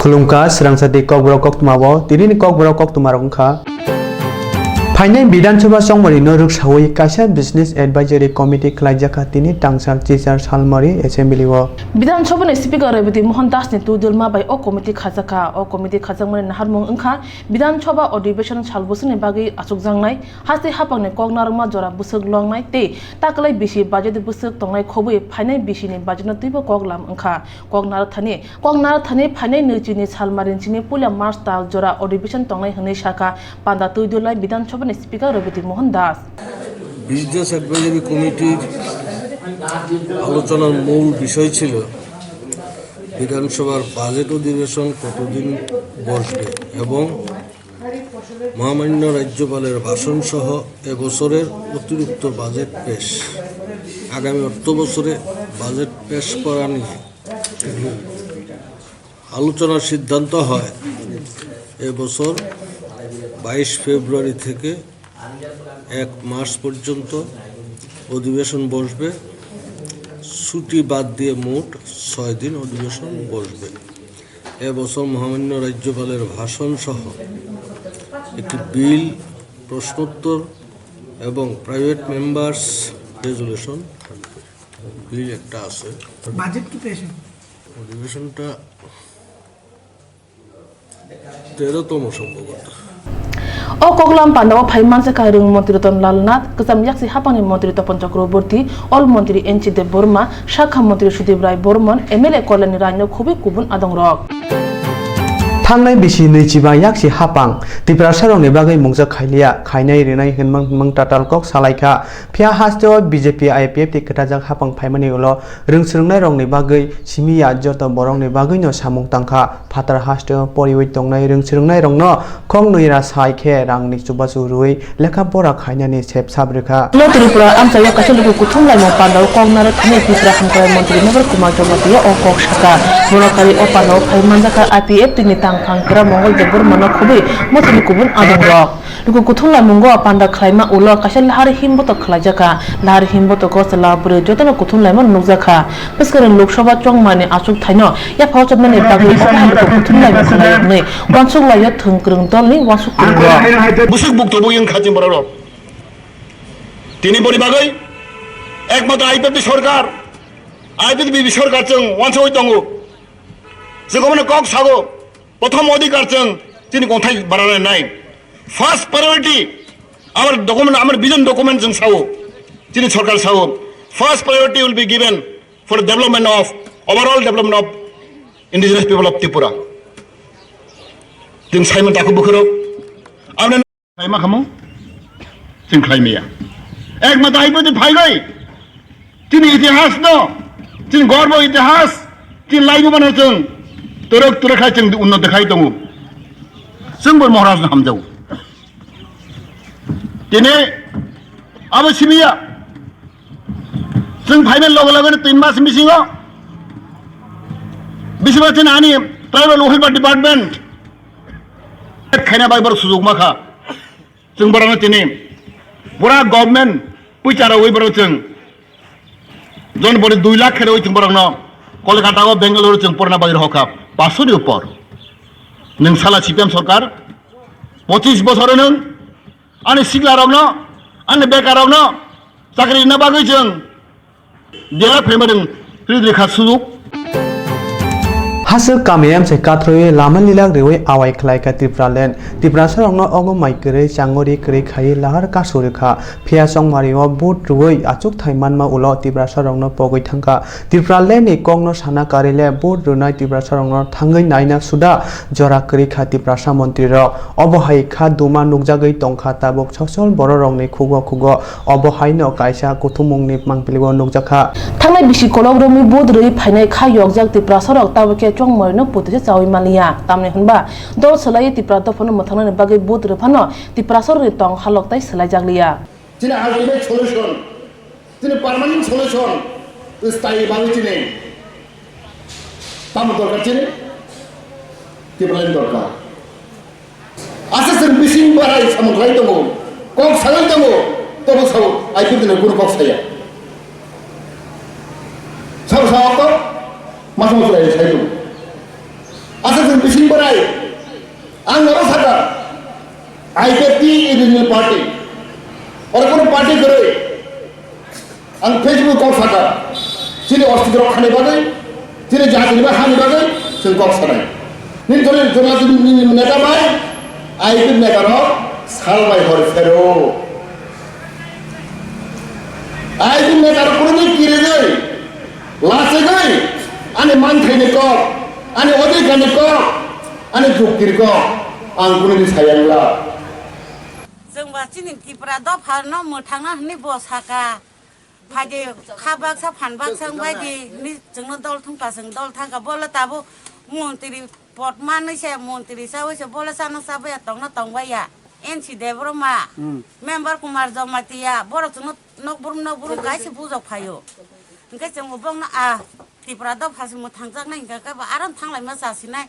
Khulungka Swrangchati Kokborok Koktwma Tirini Kokborok Koktwma Rongkha Phainai Bidansabha Songmari Noruk Sawi Kaisa Business Advisory Committee Khlaijaka Tini Tangsal Teacher Salmari Assembly wo Bidansabha ni Speaker Rebiti Mohan Das ni Tudulma by O Committee Khajaka O Committee Khajangmani Naharmong Angkha Bidansabha ଅଧିবেশন Salbusuni Bagi Asukjangnai Hasti Hapangni Kognarma Jora Busuk Longnai Te Taklai Bishi Budget Busuk Tongnai Khobui Phainai Bishini Budget Tibo Koglam Angkha Kognar Thani Phainai Nujini Salmarin Chini Pulia Marsta Jora ଅଧିবেশন Tongnai Hni Shaka Panda Tudulai Bidansabha Speaker Rebiti Mohan Das Business Advisory Committee আলোচনার মূল বিষয় ছিল বিধানসভার budget অধিবেশন কতদিন বসবে এবং মহামান্য রাজ্যপালের ভাষণ সহ এবছরের অতিরিক্ত বাজেট পেশ আগামী অর্থ বছরে বাজেট পেশ করা নিয়ে আলোচনার সিদ্ধান্ত হয় এবছর 22 ফেব্রুয়ারি থেকে 1 মার্চ পর্যন্ত অধিবেশন বসবে ছুটি বাদ দিয়ে মোট 6 দিন অধিবেশন বসবে এবছর মহামান্য রাজ্যপালের ভাষণ সহ একটি বিল প্রশ্নোত্তর এবং প্রাইভেট মেম্বার্স রেজুলেশন বিল একটা আছে বাজেট কি পেশ অধিবেশনটা 13তম সম্ভবত O Koglam Pandawa Phaiman se Kairung Montri Ton Lalnath Kesam Yaksi Hapani Montri Topon Chakraborty All Montri Enchi de Burma Shakha Montri Shudibrai Bormon MLA Kolani Rano Khubi Kubun Adongrok Thangnai bisi neichiba yaksi hapang Tripura sarongni bagai mungsa khailia khainai renai hinmang tatal kok salaikha phia hasteo BJP IPF ti khatajak hapang phaimani ulo rungsrungnai rongni bagai simiya joto borongni bagai no samung tangkha phatar hasteo poriwi tongnai rungsrungnai rongno khong nuira saikhe rangni chubasu rui lekha pora khainani sep sabrikha Lo Tripura amchaya kasuluku kuthunglai mo pandaw kongnar thane Tripura Hankar Montri Nagar Kumar Jomati o kok shaka borokari o pandaw phaiman jaka IPF ti nitang Kangkara Mongol Debur Mano Khubi Motili Kubun Adongrok Luku Kuthungla Mungo Panda Klaima Ulo Kasha Lahari Himboto Khlajaka Lahari Himboto Kosala Bure Jotana Kuthungla Mon Nukjaka Peskarin Lok Sabha Chongmani Asuk Thaino Ya Phawchabmani Bagui Luku Kuthungla Khlajne Wansukla Ya Thungkrung Dolni Wansuk Kungrok Busuk Buktobu Yang Khajim Borok Tini Bori Bagui Ekmatra IPF সরকার IPF সরকার চং ওয়ানসই দঙ্গু যেগমনে cock sago প্রথম অধিকার চং তিনি কোথায় বাড়ানো নাই first priority আমার document আমার ভিজন ডকুমেন্ট চং সাও তিনি সরকার সাও first priority will be given for development of overall development of indigenous people of Tripura जों साइमन ताखौ बुखरो आरो मा खामो जों खाइमिया एकमात्र आइबो फाइगै तिनि इतिहास न तिनि गर्व इतिहास तिनि लाइबो बानो जों तरक तरखाय जों उन्नत देखाय दङ जोंबो महाराजनो हामजाव दिनै आबो सिबिया जों फाइनाल लगे लगे 3 मास मिसिङो बिसिबा जों आनि ट्राइबल वेलफेयार डिपार्टमेन्ट खायना बायबार सुजुग माखा जों बारानो दिनै पुरा गभर्नमेन्ट पैसारा वैबार जों जन बडि 2 लाख खेरो जों बारानो कलकाता और बेंगलुरु जों पुराना बाजार हका 500 नि ऊपर नों साला सीपीएम सरकार 25 बছर नों आनि सिगला रंनो आनि बेकार रंनो साख्रि ना बागै जों देला फेमदों रिखा सुजुग Hasil kamiyam se katroye laman lilak rewe awai khlai ka Tripuraland Tripura sarongno ogo mai kre changori kre khai lahar ka surikha phia songmari o bot ruoi achuk thaiman ma ulo Tripura sarongno pogoi thangka Tripuraland ni kongno sana karile bot runai Tripura sarongno thangai naina suda jora kre kha Tripura sa mantri ro obohai kha duma nukjagoi tongkha tabok chosol bororongni khugo obohai no kaisa kuthumungni mangpiligo nukjakha Thangnai bisi kolog romi bot rui phainai kha yogjak Tripura sarok tabake Chong Morino Putis Sawi Malia, Tamne Hunba, Dol Salai Tipra Topon Motan Bagay Boot Repano, Tipra Soritong, Haloktai Salajaglia. Tina ultimate solution, Tina permanent solution is Tai Bangitine. Tamutorkachine, Tipalendorka. Assassin Bishing Barai, some Raitomo, Kong Salantamo, Tomoso, I put in a group of Saya. Some masuk saya itu. asa जों बिसिं बोराय आं माबा saga आइकेपि इरिजिनेल party और कोनो party करे आं Facebook आव saga जिनि अस्तित्व खाने बागै जिनि जातिनि बा हानि बागै जों गाव सानाय नितरे जोंहा जोंनि नेता बाय आइकेपि नेतार सालबाय हर फेरो आइकेपि नेतार कोनो किरे गई लासे गई आने मान थाइने को आने अधिकारनि को आने जुक्तिनि को आं कुनोनि सायाब्ला जों बासिनि तिप्रा दफा न मोथांना हनि बसाका फादे खाबाक्सा फानबाक्सा बायदि नि जोंनो दल थंपा जों दल थांगा बोला ताबो मन्त्रि पदमानै से मन्त्रि सावैसे बोला सानो साबया तंना तंबाया एनसी देब्रमा मेम्बार कुमार जमातिया बर जोंनो नकबुरु गाइसे बुजाव फायो ओंखाय जों बंना तिप्रा दफासो मोथांजाकनाय हिंगाका आराम थांलाय मा जासिनाय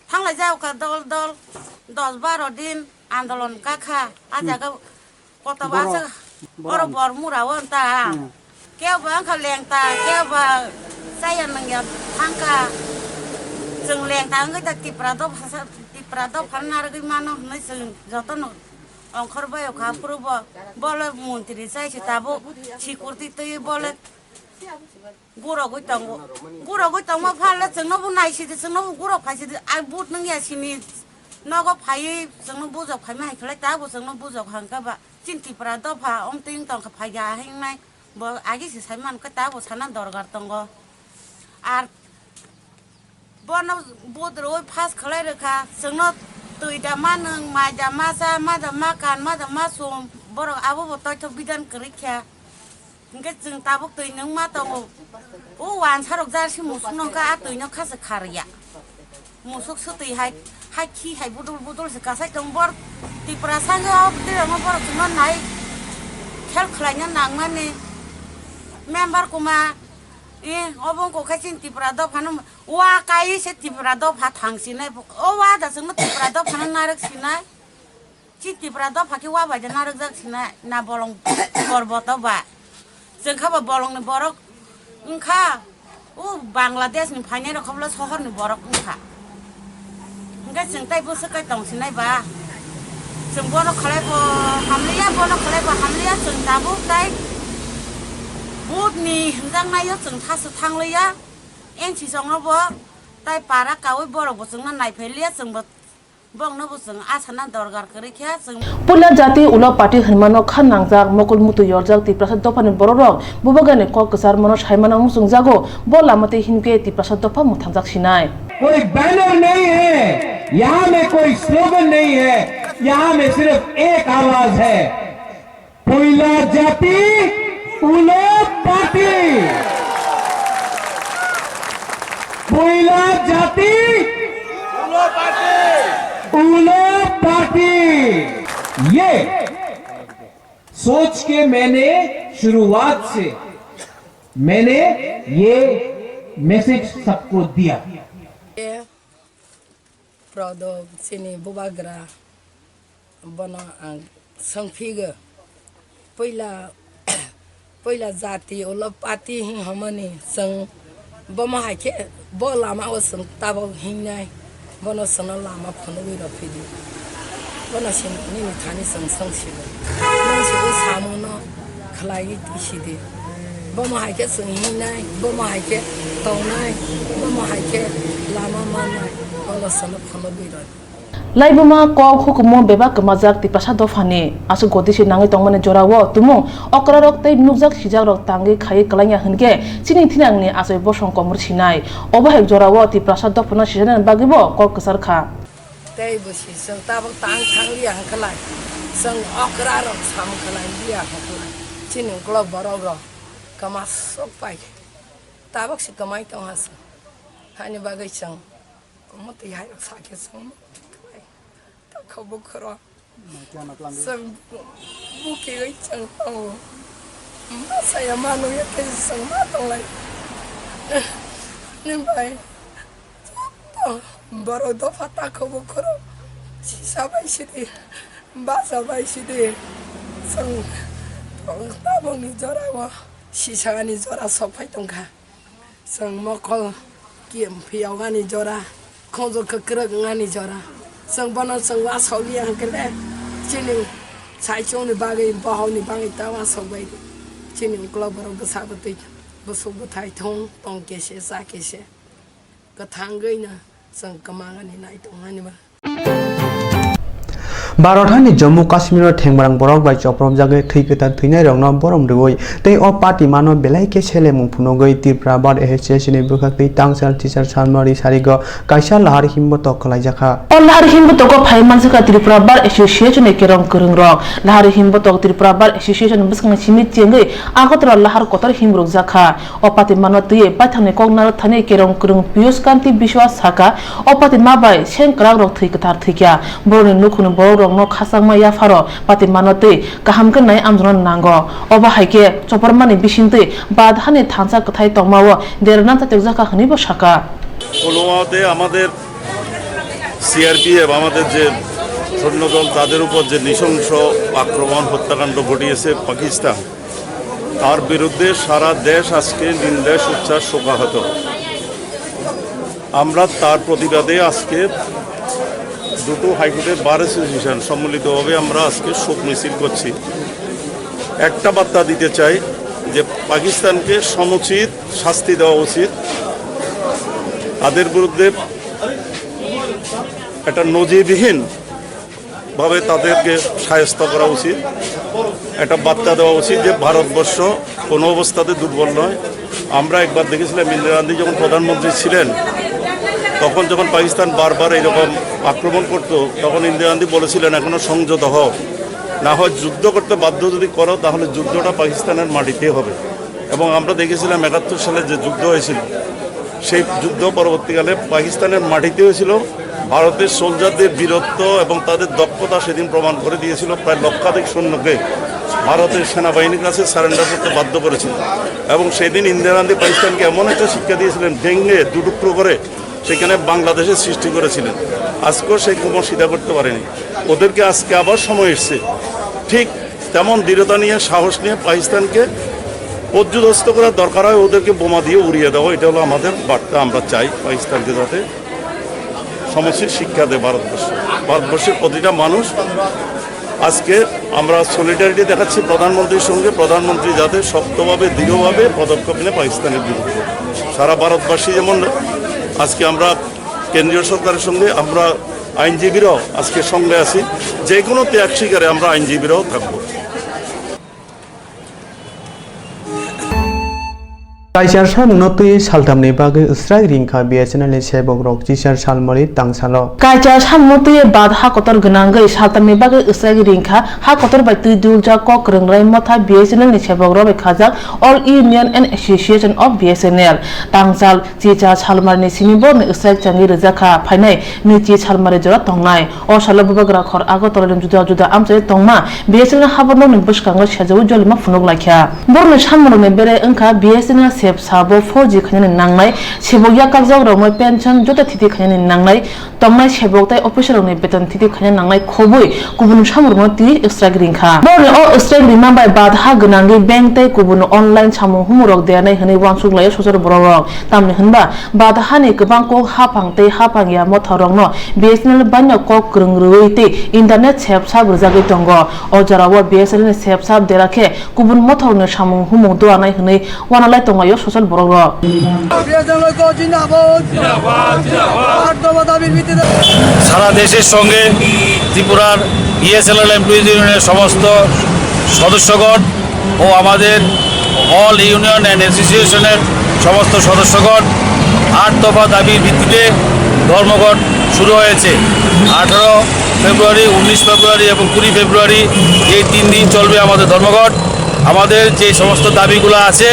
थांलाय जावका दल 10-12 दिन आन्दोलन काखा आजागा कतबासो बर मुराव अन्ता केवबा आंखा लेंता केवबा जाया नंगिया थांका जों लेंता ओंखाय तिप्रा दफा नारगै मानो होननाय जों जतन अंखरबाय खाफुरबो बोले मन्त्रि जायसे ताबो सिकिउरिटि तै बोले गुरा गई मा फाले जोंनोबो नायसिदो जोंनोबो गुरा फायसिदो आइ बुट नों यासिनि नगो फायै जोंनो बुजाव फायमा हायखलाय ताबो जोंनो बुजाव हांकाबा चिन्तिफ्रा दफा अमतिं तंखा फायगा हायनाय ब आगिसे सायमान का ताबो साना दरगार तंगो आर बन बुद्रो फास खलाय रखा जोंनो तैदा मा नों मायदा मा जा मादा मा कान मादा मा सम बर आबो बतय बिधान करिख्या ओंखाय जों ताबो तै नों मा दङ ओ वान सारक जारसि मुसुक नंका आ तैनो खासे खारिया मुसुक सतैहाय हाय खि हाय बुदुल से गासाय दं बर तिप्रा सानजाव देरमा बर जोंनो नाय खेल खलायनो नांमाने मेम्बार कुमा ए अबंको खायसिन तिप्रा दफानो वा काई से तिप्रा दफा थांसिनाय ओ वा दा जोंनो तिप्रा दफानो नारकसिनाय चि तिप्रा दफाखि वा बायदि नारक जाकसिनाय ना बलं पर्बतबा जों खाबा बलंनि बरक ओंखा उ बांलादेशनि फायनाय रखमला सहरनि बरक ओंखा ओंखाय जों ताइ बोसो काय तंसिनायबा जों बन खलायबो हामलिया जों दाबो ताइ बुटनि हिंजांनायो जों थासो थांलैया एनसि संनोबो ताइ पारा कावै बरबो जोंना नायफैलिया जोंबो बंनोबो जों आसाना दरगार करिख्या जों पुला जाति उला पार्टी हनमानो खान नांजाक मकुल मुतु यरजाक तिप्रासा दफानि बररक बुबगाने क कसार मनो सायमाना मुसुं जागो ब लामते हिनके तिप्रासा दफा मुथांजाक सिनाय कोई बैनर नहीं है यहाँ में कोई स्लोगन नहीं है यहाँ में सिर्फ एक आवाज है पुला जाति उला पार्टी पुला जाति उला पार्टी ये सोच के मैंने शुरुआत से मैंने ये मैसेज सबको दिया प्रदो सिनी बुबाग्रा बना संफिग पहिला जाति ओला पाती ही हमने संग बमा हाके ब लामा वसन ताब हिंनाय बनो सन लामा फनगै रफिदि बना सिन नि थानी संग संसिल मानसि ओ सामनो खलाई तिसिदि बमा हाके संग हिंनाय बमा हाके तौनाय बमा हाके लामा मानाय बनो सन फनगै र लाइबमा क हुकुमो बेबा कमाजाक तिप्रासा दफानि आसु गदिसि नाङै तंमाने जरावो तुमुं अक्रारक तै नुकजाक सिजाक रक तांगै खायै कलाया हनगे चिनि थिनांनि आसै बसं कमर सिनाय अबहाय जरावो तिप्रासा दफाना सिजान बागिबो क कसरखा तै बसि सं ताब तांग थांलिया हकलाय सं अक्रारक साम खलाय लिया हकलाय चिनि ग्लब बरग कमा सपाय ताबक सि कमाय तंहास हानि बागै सं मते हाय साके सं खबर करो सब बुके गई चंगो saya manu ya ke sang matong lai nim bai baro do fata khobor koro sabai sidi ba sabai sidi sang ta bong ni jora wa sisa ni jora sopai tongka sang mokol kiem phiao ga ni jora खोजो ककरक ngani jora sang bana sang wa sauli ang kele chini साइचों ने बागे बाहों ने बागे तावा सब by चिनी club बरो बसाबते बसो बथाई थों तों केशे सा केशे कथांगई ना संग कमांगनी नाई तोंगानी बा भारत हानि जम्मू काश्मीर थेंगबारां बरक बाय चप्रम जागे थैगोता थैनाय रंगनो बरम रगै तै अ पार्टी मानो बेलायके छेले मुंफुनगै त्रिपुरा बाद एसएसएसनि बुखाखै तांसाल टिचार सालमारि सारिग कायसा लाहार हिमबत खलायजाखा अ लाहार हिमबत को फाइ मानसिका त्रिपुरा बाद एसोसिएशन केरं करं रक लाहार हिमबत त्रिपुरा बाद एसोसिएशन बसखं सिमि चेंगै आगतरा लाहार कतर हिमरुक जाखा अ पार्टी मानो तै बाथाने कगनार थाने केरं करं पियुष कांति विश्वास साका अ पार्टी माबाय सेंक्राग रक थैगोतार थैया बरनि नुखुन बर रंगनो खासांमा याफारो पाति मानते गाहाम गनाय आमजन नांगो अबा हाइके चपरमानि बिसिंते बाधानि थांसा कथाय तंमावो देरना तातेक जाका हनिबो साका पुलवामाते আমাদের সিআরপিএফ আমাদের যে সৈন্যদল তাদের উপর যে নৃশংস আক্রমণ হত্যাকাণ্ড ঘটিয়েছে পাকিস্তান তার বিরুদ্ধে সারা দেশ আজকে নিন্দায় উচ্চাস শোকাহত আমরা তার প্রতিবাদে আজকে দুটো হাইকোর্টের বার অ্যাসোসিয়েশন সম্মিলিতভাবে আমরা আজকে শোক মিছিল করছি একটা বার্তা দিতে চাই যে পাকিস্তানকে সমুচিত শাস্তি দেওয়া উচিত তাদের বিরুদ্ধে একটা নজিরবিহীন ভাবে তাদেরকে শায়েস্ত করা উচিত একটা বার্তা দেওয়া উচিত যে ভারতবর্ষ কোনো অবস্থাতে দুর্বল নয় আমরা একবার দেখেছিলাম ইন্দিরা গান্ধী যখন প্রধানমন্ত্রী ছিলেন তখন যখন পাকিস্তান বারবার এরকম আক্রমণ করত তখন ইন্দিরা গান্ধী বলেছিলেন এখনো সংযত হও না হয় যুদ্ধ করতে বাধ্য যদি করো তাহলে যুদ্ধটা পাকিস্তানের মাটিতে হবে এবং আমরা দেখেছিলাম ৭১ সালে যে যুদ্ধ হয়েছিল সেই যুদ্ধ পরবর্তীকালে পাকিস্তানের মাটিতে হয়েছিল ভারতের সোলজারদের বীরত্ব এবং তাদের দক্ষতা সেদিন প্রমাণ করে দিয়েছিল প্রায় লক্ষাধিক সৈন্যকে ভারতের সেনাবাহিনীর কাছে সারেন্ডার করতে বাধ্য করেছিল এবং সেদিন ইন্দিরা গান্ধী পাকিস্তানকে এমন একটা শিক্ষা দিয়েছিলেন ভেঙে দুটুকরো করে সেখানে বাংলাদেশের সৃষ্টি করেছিলেন আজকেও সেই কোমর সিধা করতে পারেনি ওদেরকে আজকে আবার সময় এসছে ঠিক তেমন দৃঢ়তা নিয়ে সাহস নিয়ে পাকিস্তানকে পর্যুদস্ত করার দরকার হয় ওদেরকে বোমা দিয়ে উড়িয়ে দেওয়া এটা হলো আমাদের বার্তা আমরা চাই পাকিস্তানকে যাতে সমস্যার শিক্ষা দেয় ভারতবর্ষের প্রতিটা মানুষ আজকে আমরা সলিডারিটি দেখাচ্ছি প্রধানমন্ত্রীর সঙ্গে প্রধানমন্ত্রী যাতে শক্তভাবে দৃঢ়ভাবে পদক্ষেপ নেয় পাকিস্তানের বিরুদ্ধে সারা ভারতবাসী যেমন আজকে আমরা কেন্দ্রীয় সরকারের সঙ্গে আমরা আইনজীবীরাও আজকে সঙ্গে আছি যে কোনো ত্যাগ স্বীকারে আমরা আইনজীবীরাও থাকবো कायसार सामुनतै सालथामनि बागै उसराय रिंखा बिएसएनएल सेबक रक जिसार सालमारि तांसालो कायसार सामुनतै बाद हा कतर गनांगै सालथामनि बागै उसराय रिंखा हा कतर बायतै दुलजा कक रोंराय मथा बिएसएनएल नि सेबक रक खाजाक all union and association of BSNL तांसाल जिसार सालमारिनि सिमिबो नि उसराय चांगि रजाखा फायनाय निचि सालमारि जरा तंनाय अ साल बबग्रा खर आगतरनि जुदा जुदा आमसे तंमा बिएसएनएल हाबनो नि बसखांगो सेजौ जलिमा फुनुक लाखिया बरनो सामरनि बेरे अंका बिएसएनएल सेब साबो 4G खाने नांनाय सेबो याकाक जाव रमय पेंशन जता थिति खाने नांनाय तंनाय सेबक ताय अफिसार नि बेतन थिति खाने नांनाय खबुय गुबुन सामरनो ति एक्सट्रा रिंखा बरनो अ एक्सट्रा रिमा बाय बाधा गनांगि बैंक ताय गुबुन अनलाइन सामु हुमुरक देनाय हनै वानसुगलाय ससर बररक तामनि होनबा बाधानि गोबां को हाफां ताय हाफांया मथरंनो बिएसएनएल बान्य क ग्रोंग्रोयते इंटरनेट सेब साब रजागै दंग अजराव बिएसएनएल सेब साब देराखे गुबुन मथरनो सामु हुमु दोआनाय हनै वानालाय तंगाय सोशल बररक সারা দেশের সঙ্গে ত্রিপুরার ইএসএলএল এমপ্লয়িজ ইউনিয়নের সমস্ত সদস্যগণ ও আমাদের অল ইউনিয়ন অ্যান্ড অ্যাসোসিয়েশনের সমস্ত সদস্যগণ 8 দফা দাবির ভিত্তিতে ধর্মঘট শুরু হয়েছে 18 ফেব্রুয়ারি 19 ফেব্রুয়ারি এবং 20 ফেব্রুয়ারি এই 3 দিন চলবে আমাদের ধর্মঘট আমাদের যে সমস্ত দাবিগুলো আছে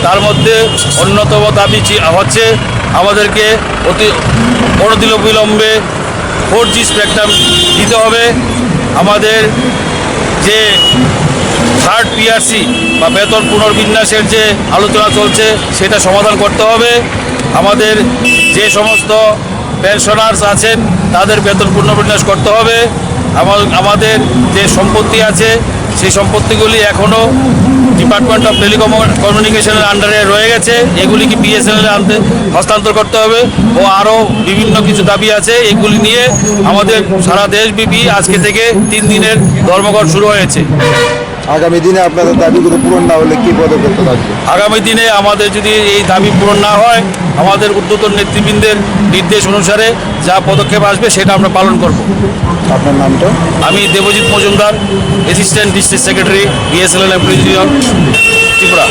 তার মধ্যে অন্যতম দাবি হচ্ছে আমাদেরকে অনতিবিলম্বে 4G স্পেকট্রাম দিতে হবে আমাদের যে থার্ড পিআরসি বা বেতন পুনর্বিন্যাসের যে আলোচনা চলছে সেটা সমাধান করতে হবে আমাদের যে সমস্ত পেনশনার্স আছেন তাদের বেতন পুনর্বিন্যাস করতে হবে আমাদের যে সম্পত্তি আছে সেই সম্পত্তিগুলি এখনও ডিপার্টমেন্ট অফ টেলিকমিউনিকেশনের আন্ডারে রয়ে গেছে। এগুলি কি বিএসএনএল আনতে হস্তান্তর করতে হবে ও আরও বিভিন্ন কিছু দাবি আছে। এগুলি নিয়ে আমাদের সারা দেশব্যাপী আজকে থেকে 3 দিনের ধর্মঘট শুরু হয়েছে। আগামী দিনে আপনাদের দাবিগুলো পূরণ না হলে কি পদক্ষেপ থাকবে? আগামী দিনে আমাদের যদি এই দাবি পূরণ না হয়, আমাদের ঊর্ধ্বতন নেতৃবৃন্দের নির্দেশ অনুসারে যা পদক্ষেপ আসবে সেটা আমরা পালন করব। আপনার নামটা? আমি Debjit Majumdar, assistant district secretary, BSNL employees union, Tripura.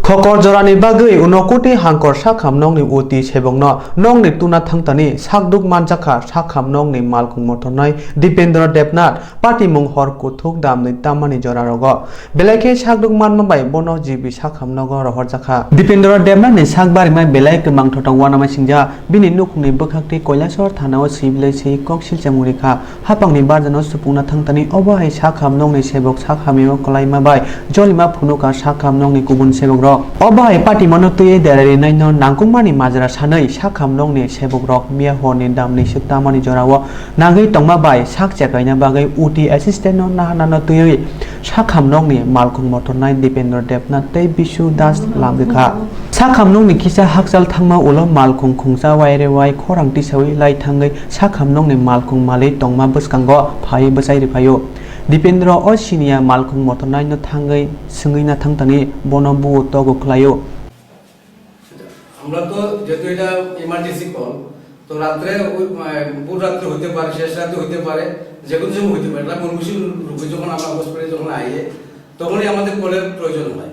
খকর জরানি bagui unokuti hangkor sakham nongni uti sebongno nongni tuna thangtani sakduk manjaka sakham nongni malkung motonai Dipendra Devnath party mung hor kuthuk damni tamani jorarogo belake sakduk manmabai bono jibi sakham nogo rohor jakha Dipendra Devnath ni sakbari mai belai kemang thotong wanamai singja bini nukni bokhakti Koilasor thanao sibilai sei kok silchamurikha hapangni barjano supungna thangtani obai sakham nongni sebok sakhamio kolaima bai jolima phunuka sakham nongni kubun sebok Obai party monotui derari naino nangkungmani majra sanai sakham nongni sebok rok mia horni damni sutamani jorawo nagai tongma bai sak chekaina bagai uti assistant no nahana tui sakham nongni malkung motonai Dipendra Devnath tei Bisu Das lamgikha sakham nongni kisa hakjal thangma ulo malkung khungsa waire wai khorang tisawi lai thangai sakham nongni malkung malai tongma buskango phai basairi phayo Dipendra o sinia malkung motonai no thangai sungui na thangtani bono bu togo khlayo আমরা তো যেহেতু এটা emergency call তো রাত্রে পুরো রাত্রে হতে পারে শেষ রাতে হতে পারে যে কোনো সময় হতে পারে এটা মনমুষি রোগী যখন আমরা হসপিটালে যখন আইয়ে তখনই আমাদের কলের প্রয়োজন হয়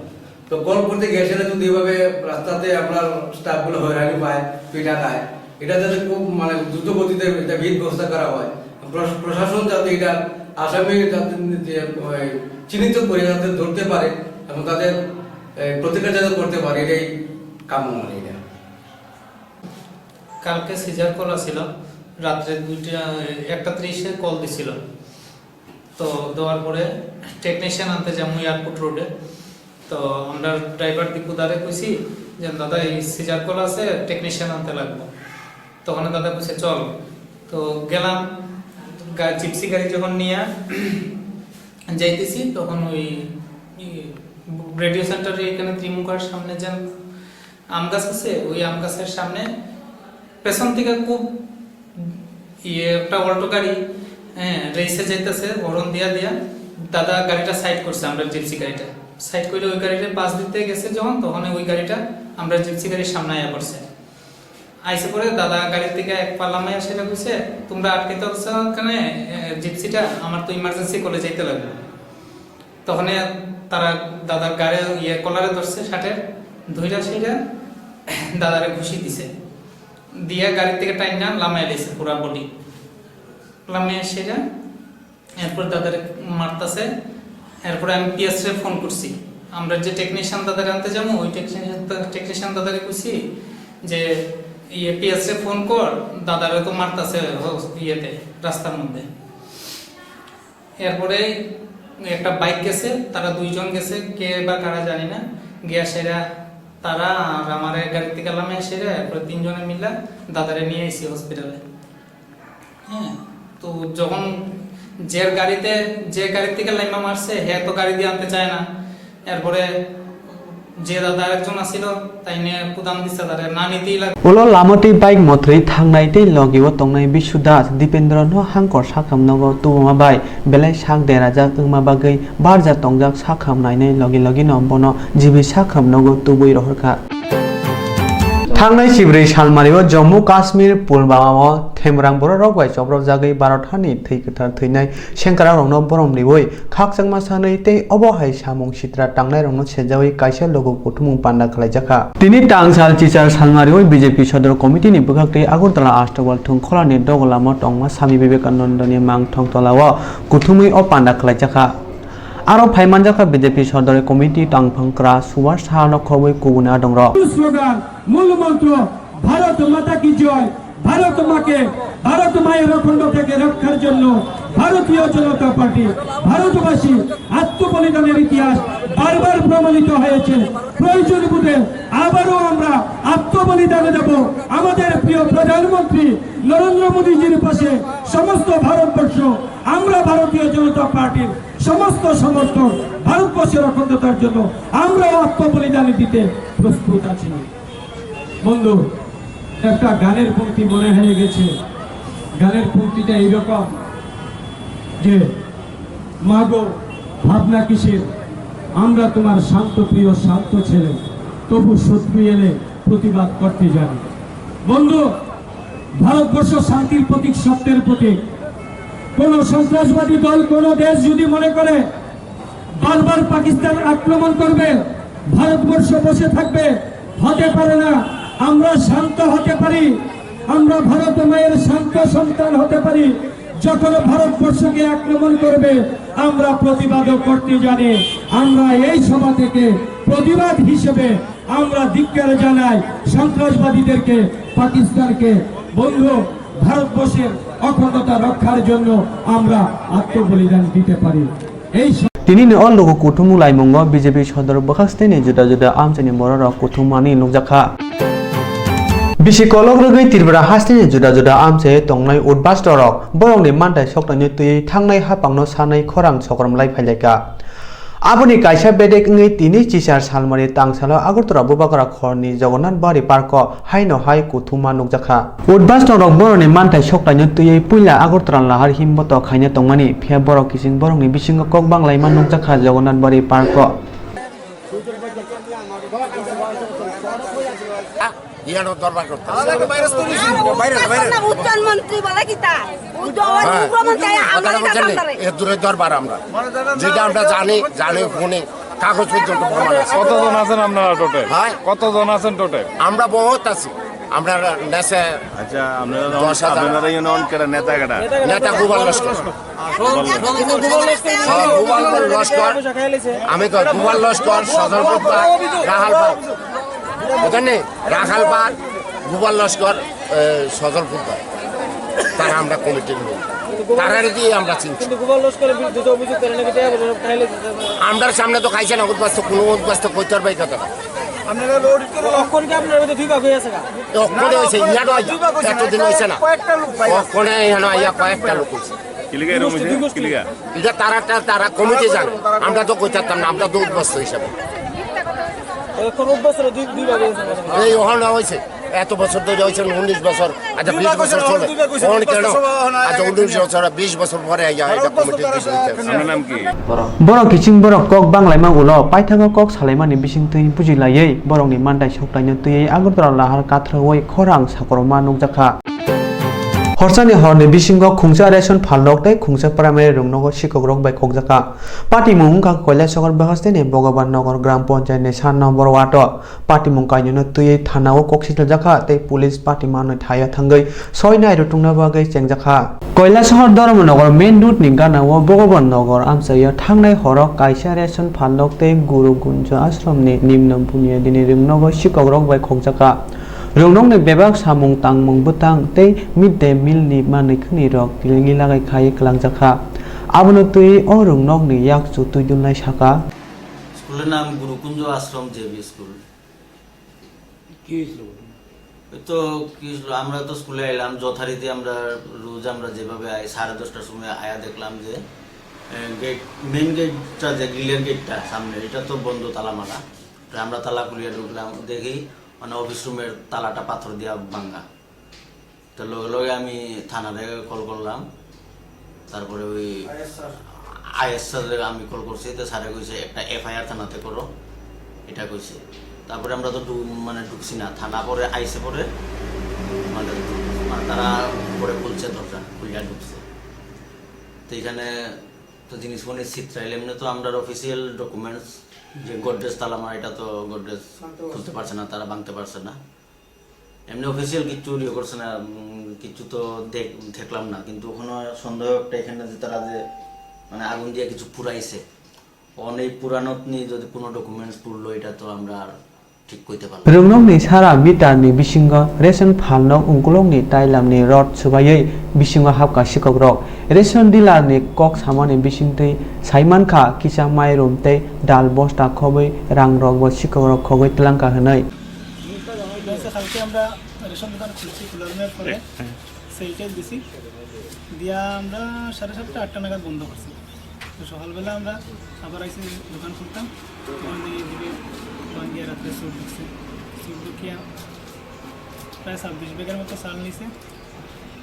তো কল করতে গেছে না যদি এভাবে রাস্তাতে আপনার স্টাফগুলো হয়রানি পায় পিঠা খায় এটা যাতে খুব মানে দ্রুত গতিতে এটা ভিড় ব্যবস্থা করা হয় প্রশাসন যাতে এটা আসামি যাতে চিহ্নিত করে যাতে ধরতে পারে এবং তাদের প্রতিকার যাতে করতে পারে এটাই কামনা মানে এটা কালকে সিজার কল ছিল রাত্রে 1:30 কল দিছিল তো দেওয়ার পরে টেকনিশিয়ান আনতে যাবো এয়ারপোর্ট রোডে তো আমরা ড্রাইভার দিকুদারে কইছি যে দাদা এই সিজার কল আছে টেকনিশিয়ান আনতে লাগবে তখন দাদা কইছে চল তো গেলাম জিপসি গাড়ি যখন নিয়ে যাইতেছি তখন ওই রেডিও সেন্টারে এখানে ত্রিমুখার সামনে যে আম গাছ আছে ওই আম গাছের সামনে পেছন থেকে খুব একটা অল্টো গাড়ি রেসে যাইতেছে হরন দিয়া দাদা গাড়িটা সাইড করছে আমরা জিপসি গাড়িটা সাইড করে ওই গাড়িটা পাশ দিতে গেছে যখন তখন ওই গাড়িটা আমরা জিপসি গাড়ির সামনে আয়া পড়ছে আইসে পরে দাদা গাড়ি থেকে এক পাল্লা মাইয়া সেটা কইছে তোমরা আটকে তো ওখানে জিপসিটা আমার তো ইমার্জেন্সি কলে যাইতে লাগবে তখন তারা দাদার গাড়ি কলারে ধরছে শার্টের ধইরা সেটা দাদারে ঘুষি দিছে দিয়া গাড়ি থেকে টাইনা লামায় লাইছে পুরা বডি লামায় সেটা এরপর দাদারে মারতাছে এরপরে আমি পিএসরে ফোন করছি আমরা যে টেকনিশিয়ান দাদারে আনতে যাবো ওই টেকনিশিয়ান দাদারে কইছি যে পিএসরে ফোন কর দাদারে তো মারতাছে ইয়েতে রাস্তার মধ্যে এরপরে একটা বাইক গেছে তারা 2 জন গেছে কে বা কারা জানি না গিয়া সেরা তারা আর আমার গাড়ি থেকে লামে সেরা এরপরে 3 জনে মিলে দাদারে নিয়ে আইছি হসপিটালে হ্যাঁ তো যখন যে গাড়ি থেকে লাইমা মারছে হে তো গাড়ি দিয়ে আনতে চায় না এরপরে যে দাদা একজন আছিল তাইনে পুদাম দিছে তারে না নিতেই লাগে ulo lamoti bike motri thangnai tei logiwo tongnai Bisu Das Dipendra no hangkor sakham nogo tuma bai belai sak dera jak ungma bagai barja tongjak sakham nainai logi no bono jibi sakham nogo tubui rohorkha Thangnai Sibrei Salmario Jammu Kashmir Pulwama Themrang Borok bai chobrok jagai Bharothani theikitar theinai Senkara rongno borom riwoi khakjangma sanai tei obohai samung sitra tangnai rongno sejawi kaisa logo kuthumung panda khlaijaka Tini tangsal Chichar Salmario BJP Sodor Committee ni bukhaktei Agartala Astawal Thungkholani dogolamo tongma Swami Vivekananda ni mang thongtolao kuthumui o panda khlaijaka Aro phaimanjaka BJP Sodor Committee tangphangkra Suwas Sahano khoboi kubuna dongro slogan মূল মন্ত্র ভারত মাতা কি জয় ভারত মাকে ভারত মায়ের অখণ্ড থেকে রক্ষার জন্য ভারতীয় জনতা পার্টি ভারতবাসী আত্মবলিদানের ইতিহাস বারবার প্রমাণিত হয়েছে প্রয়োজন বোধে আবারও আমরা আত্মবলিদান দেব আমাদের প্রিয় প্রধানমন্ত্রী নরেন্দ্র মোদীজির পাশে সমস্ত ভারতবর্ষ আমরা ভারতীয় জনতা পার্টির সমস্ত সমর্থক ভারতবর্ষের অখণ্ডতার জন্য আমরাও আত্মবলিদান দিতে প্রস্তুত আছি। বন্ধু, একটা গানের পংক্তি মনে হয়ে গেছে। গানের পংক্তিটা এইরকম যে, মাগো ভাবনা কিসের, আমরা তোমার শান্ত প্রিয় শান্ত ছেলে, তবু শত্রু এলে প্রতিবাদ করতে জানি। বন্ধু, ভারতবর্ষ শান্তির প্রতীক, সত্যের প্রতীক। কোন সন্ত্রাসবাদী দল, কোন দেশ যদি মনে করে বারবার পাকিস্তান আক্রমণ করবে, ভারতবর্ষ বসে থাকবে, হতে পারে না। আমরা শান্ত হতে পারি, আমরা ভারত মায়ের শান্ত সন্তান হতে পারি। যখন ভারতবর্ষকে আক্রমণ করবে আমরা প্রতিবাদও করতে জানি। আমরা এই সভা থেকে প্রতিবাদ হিসেবে আমরা ধিক্কার জানাই সন্ত্রাসবাদীদেরকে, পাকিস্তানকে। বন্ধু, ভারতবর্ষের অখণ্ডতা রক্ষার জন্য আমরা আত্মবলিদান দিতে পারি। এই তিনি অল লোক কুটুমু লাইমঙ্গ বিজেপি সদর বখাস্তেনি जुदा जुदा आमचनि मरर कुथुमानि नुकजाखा बिसि कलक रगै त्रिपुरा हास्तेनि जुदा जुदा आमचे तंनाय उदबास्टरक बरंनि मानथाय सकनायनि तुयै थांनाय हापांनो सानै खरां सकरमलाय फायलायका आबुनि कायसा बेदेकङै तिनि चिसार सालमारि तांसाल आगरतरा बुबागरा खरनि जगन्नाथ बारि पार्क हाइनो हाइ कुथुमा नुकजाखा उदबास्टरक बरंनि मानथाय सकनायनि तुयै पुइला आगरतरा लाहार हिमबत खायनो तंमानि फिया बरक किसिं बरंनि बिसिङो ककबांलायमा नुकजाखा जगन्नाथ बारि पार्क ইয়ানো দরবার করতে উদ্যানমন্ত্রী বলে কি তা এর দূরে দরবার আমরা যেটা আমরা জানি শুনি কাগজ পর্যন্ত প্রমাণ আছে। কতজন আছেন আপনারা টোটাল? কতজন আছেন টোটাল? আমরা বহুত আছি। আমরা নেশে আচ্ছা, আপনারা ইউনিয়ন কেডা নেতা কেডা? নেতা গোপাল লস্কর। গোপাল লস্কর, আমি তো গোপাল লস্কর, সদরপুর, রাখালপাল, বুঝলেন? রাখালপাল, গোপাল লস্কর, সদরপুর, তারা আমরা কমিটির লোক, তারা দিয়ে আমরা চিনছি। আমরা সামনে তো খাইছে না উদ্বাস্ত, কোনো উদ্বাস্ত কইতে পারবে কথা তারা কমিটি জানে, আমরা তো কইতাম না, আমরা তো উদ্বাস্ত হিসাবে এই ওখানে হয়েছে। এত বছর ধরে হয়েছে 19 বছর, আচ্ছা 20 বছর চলে কেন? আচ্ছা 19 বছর 20 বছর পরে বরং কিচিং বরক কক বাংলাইमा उलो पाइथाङो कक सालायमानि बिसिंतै बुजिलायै बरंनि मानदाय सकलायनो तुयै आगरतरा लाहार काथ्रवै खरां साकरमा नुकजाखा हरसानि हरनि बिसिंग खुंसा रेशन फालक तै खुंसा प्राइमारि रुंनगो शिक्षक बाय खगजाखा पार्टी मुंखा কৈলাসহর बहास्तेनि भगवान नगर ग्राम पंचायत नि 3 नम्बर वार्ड पार्टी मुंखायनो तुयै थानाव कक्सिल जाखा तै पुलिस पार्टी मानो थाया थांगै 6 नाय रुटुंना बागै चेंगजाखा কৈলাসহর धर्मनगर मेन रूट नि गानाव भगवान नगर आमसाय थांनाय हर कायसा रेशन फालक तै गुरु गुंज आश्रमनि निम्नम पुनिया दिनि रुंनगो शिक्षक बाय खगजाखा रुंनंनि बेबाक सामुं तांमुं बुतां तै मिड डे मिल नि मानैखनि रक तिलिङि लागाय खाय क्लांजाखा आबनो तुय अ रुंनंनि याकसु तुयदुननाय साका স্কুলের নাম গুরুকুঞ্জ আশ্রম জেবি স্কুল। কি হইছিল? তো কি হলো, আমরা তো স্কুলে এলাম যথারীতি, আমরা রোজ আমরা যেভাবে 10:30টার সময় আয়া দেখলাম যে গেট, মেইন গেটটা যে গ্রিলের গেটটা সামনে, এটা তো বন্ধ, তালা মারা। আমরা তালা খুলিয়ে ঢুকলাম, দেখি মানে অফিস রুমের তালাটা পাথর দিয়া ভাঙা। তো লগে লগে আমি থানারে কল করলাম, তারপরে ওই আইএস স্যারের আমি কল করছি, তো স্যারে কইছে একটা এফআইআর থানাতে করো, এটা কইছে। তারপরে আমরা তো মানে ঢুকছি না, থানা পরে আইসে পরে মানে তারা পরে খুলছে, দরজা খুলিয়া ঢুকছে। তো এখানে তো জিনিসপত্র চিত্রাইলে এমনি তো আমরা অফিসিয়াল ডকুমেন্টস যে গোডরেজ তালা মারা, এটা তো গোডরেজ খুলতে পারছে না, তারা ভাঙতে পারছে না। এমনি অফিসিয়াল কিছু ইয়ে করছে না, কিছু তো দেখলাম না। কিন্তু ওখানে সন্দেহ একটা এখানে যে তারা যে মানে আগুন দিয়ে কিছু পুরাইছে, অনেক পুরানো নিয়ে যদি কোনো ডকুমেন্টস পুরলো, এটা তো আমরা ঠিক কইতে পারলাম। रुंनंनि सारा मिटारनि बिसिंग रेशन फालनक उंगलंनि टाइलामनि रड सुबायै बिसिंग हाबका शिक्षक रेशन डिलारनि कक सामानि बिसिंतै साइमानखा किसा माइरम तै दाल बस्ता खबै रां रग शिक्षक खबै तलांका हनै আমরা রেশন দোকান খুলছি, খোলানোর পরে সেইটাই দিছি দিয়া আমরা 7:30 8টা নাগাদ বন্ধ করছি। তো সকালবেলা আমরা আবার আইসি দোকান খুলতাম, দোকান দিয়ে এদিকে ভাঙ্গিয়া রাত্রে সুট ঢুকছে, সুট ঢুকিয়া প্রায় 26 ব্যাগের মতো চাল নিছে,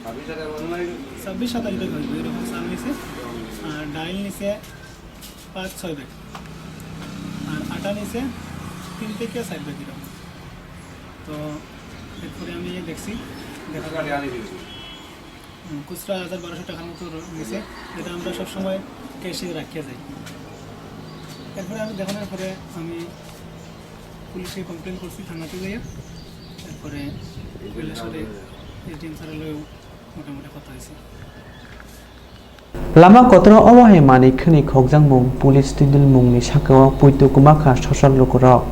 26-27 ব্যাগ হইবে এরকম চাল নিছে। আর ডাইল নিছে 5-6 ব্যাগ, আর আটা নিছে 3 থেকে 4 ব্যাগ এরকম। তো এরপরে আমি দেখছি খুচরা 1200 টাকার মতো নিছে, যেটা আমরা সবসময় ক্যাশে রাখিয়া যাই। এরপরে আমি দেখানোর পরে আমি পুলিশে কমপ্লেন করছি থানাতে যাইয়া। তারপরে কৈলাসরে এটিএম স্যারের মোটামুটি কথা হয়েছে। Lama kotor awahe mani khani khogjang mung police tindil mungni sakao puitu kumaka sosal lukurok